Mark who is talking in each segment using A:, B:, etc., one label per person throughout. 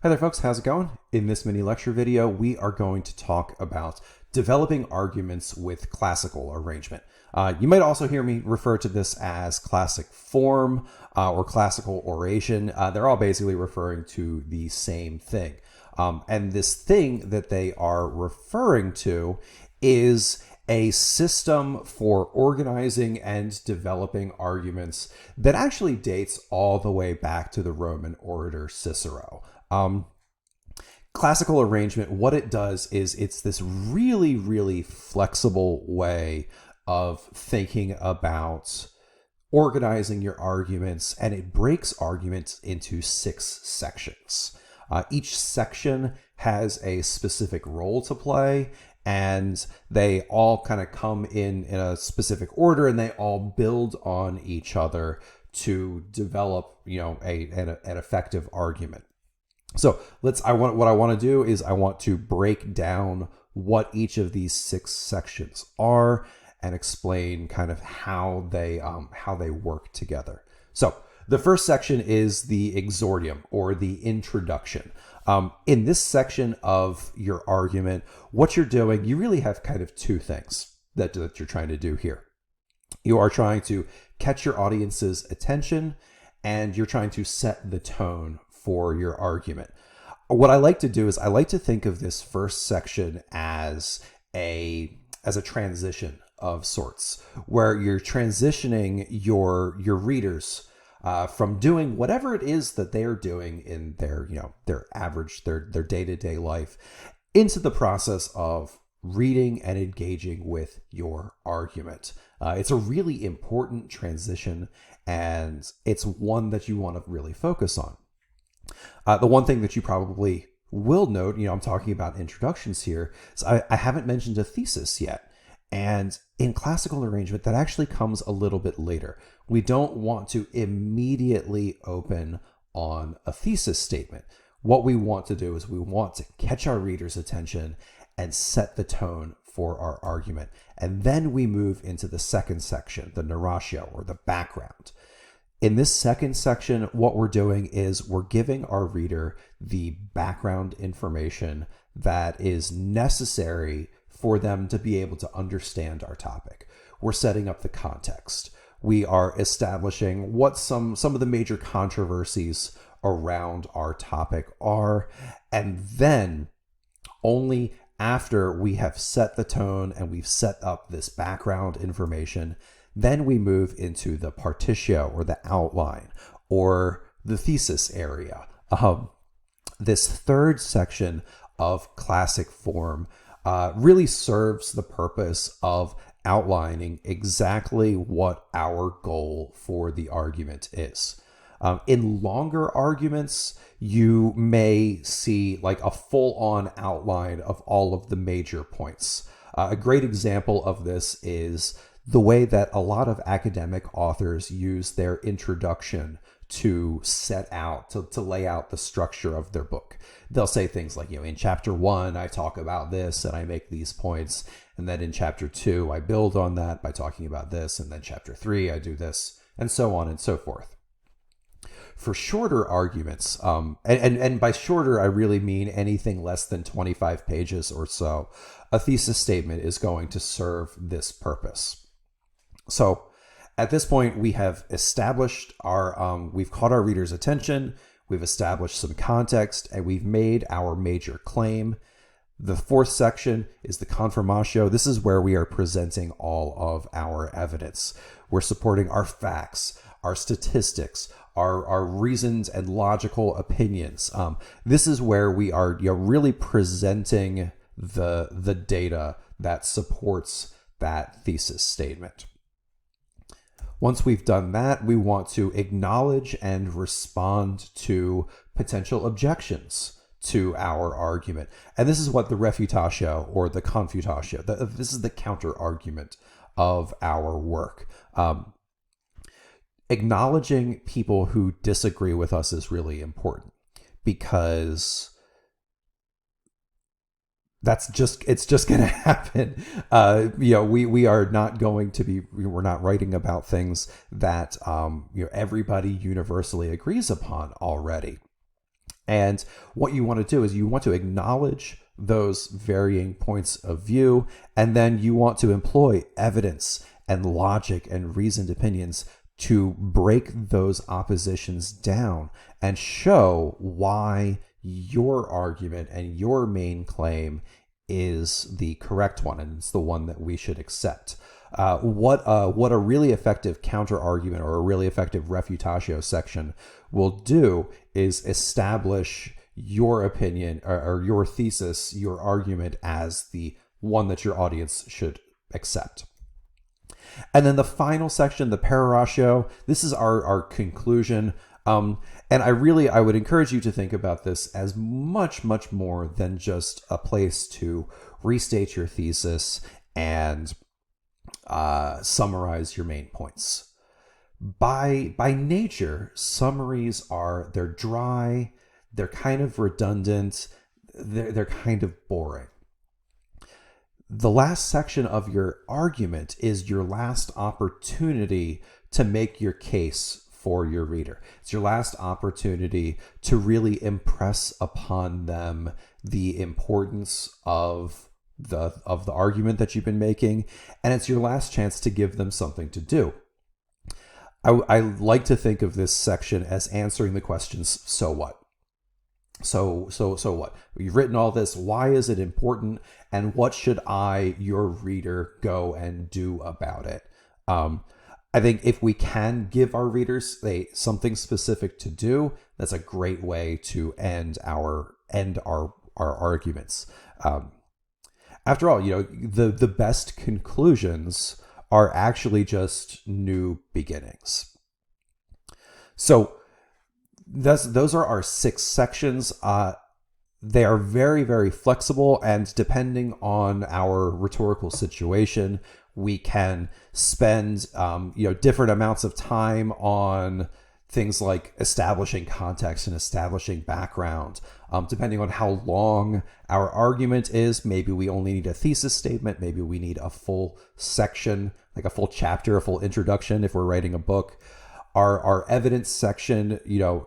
A: Hi there folks, how's it going? In this mini lecture video, we are going to talk about developing arguments with classical arrangement. You might also hear me refer to this as classic form or classical oration. They're all basically referring to the same thing. And this thing that they are referring to is a system for organizing and developing arguments that actually dates all the way back to the Roman orator Cicero. Classical arrangement, what it does is it's this really, really flexible way of thinking about organizing your arguments, and it breaks arguments into 6 sections. Each section has a specific role to play, and they all kind of come in a specific order, and they all build on each other to develop, an effective argument. So what I want to do is I want to break down what each of these 6 sections are and explain kind of how they work together. So the first section is the Exordium, or the introduction. In this section of your argument, what you're doing, you really have kind of 2 things that you're trying to do here. You are trying to catch your audience's attention, and you're trying to set the tone for your argument. What I like to do is I like to think of this first section as a transition of sorts, where you're transitioning your readers from doing whatever it is that they are doing in their their day-to-day life into the process of reading and engaging with your argument. It's a really important transition, and it's one that you want to really focus on. The one thing that you probably will note, I'm talking about introductions here, is I haven't mentioned a thesis yet. And in classical arrangement, that actually comes a little bit later. We don't want to immediately open on a thesis statement. What we want to do is we want to catch our reader's attention and set the tone for our argument. And then we move into the second section, the Narratio, or the background. In this second section, what we're doing is we're giving our reader the background information that is necessary for them to be able to understand our topic. We're setting up the context. We are establishing what some of the major controversies around our topic are, and then only after we have set the tone and we've set up this background information, then we move into the Partitio, or the outline, or the thesis area. This third section of classic form really serves the purpose of outlining exactly what our goal for the argument is. In longer arguments, you may see like a full-on outline of all of the major points. A great example of this is the way that a lot of academic authors use their introduction to set out, to lay out the structure of their book. They'll say things like, in chapter 1, I talk about this and I make these points. And then in chapter 2, I build on that by talking about this. And then chapter 3, I do this, and so on and so forth. For shorter arguments, and by shorter, I really mean anything less than 25 pages or so, a thesis statement is going to serve this purpose. So at this point, we have established we've caught our reader's attention, we've established some context, and we've made our major claim. The fourth section is the Confirmatio. This is where we are presenting all of our evidence. We're supporting our facts, our statistics, our reasons and logical opinions. This is where we are really presenting the data that supports that thesis statement. Once we've done that, we want to acknowledge and respond to potential objections to our argument. And this is what the Refutatio, or the Confirmatio, this is the counter argument of our work. Acknowledging people who disagree with us is really important, because it's just going to happen. We are not going to be, we're not writing about things that, everybody universally agrees upon already. And what you want to do is you want to acknowledge those varying points of view, and then you want to employ evidence and logic and reasoned opinions to break those oppositions down and show why your argument and your main claim is the correct one, and it's the one that we should accept. What a really effective counter argument or a really effective refutatio section will do is establish your opinion or your thesis, your argument as the one that your audience should accept. And then the final section, the Peroratio, this is our conclusion. And I would encourage you to think about this as much more than just a place to restate your thesis and summarize your main points. By nature, summaries they're dry, they're kind of redundant, they're kind of boring. The last section of your argument is your last opportunity to make your case for your reader. It's your last opportunity to really impress upon them the importance of the argument that you've been making, and it's your last chance to give them something to do. I like to think of this section as answering the questions, so what? So what? You've written all this. Why is it important? And what should your reader, go and do about it? I think if we can give our readers something specific to do, that's a great way to end our arguments. After all, the best conclusions are actually just new beginnings. So those are our 6 sections. They are very, very flexible, and depending on our rhetorical situation, we can spend different amounts of time on things like establishing context and establishing background. Depending on how long our argument is, maybe we only need a thesis statement, maybe we need a full section, like a full chapter, a full introduction if we're writing a book. Our evidence section,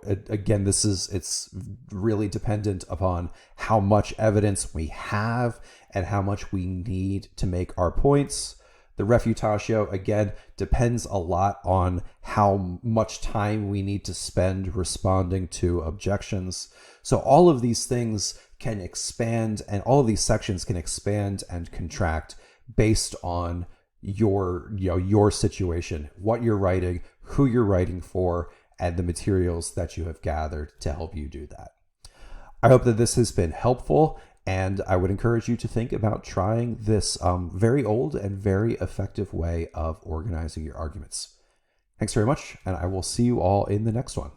A: again, it's really dependent upon how much evidence we have and how much we need to make our points. The refutatio, again, depends a lot on how much time we need to spend responding to objections. So all of these things can expand, and all of these sections can expand and contract based on your situation, what you're writing, who you're writing for, and the materials that you have gathered to help you do that. I hope that this has been helpful, and I would encourage you to think about trying this very old and very effective way of organizing your arguments. Thanks very much, and I will see you all in the next one.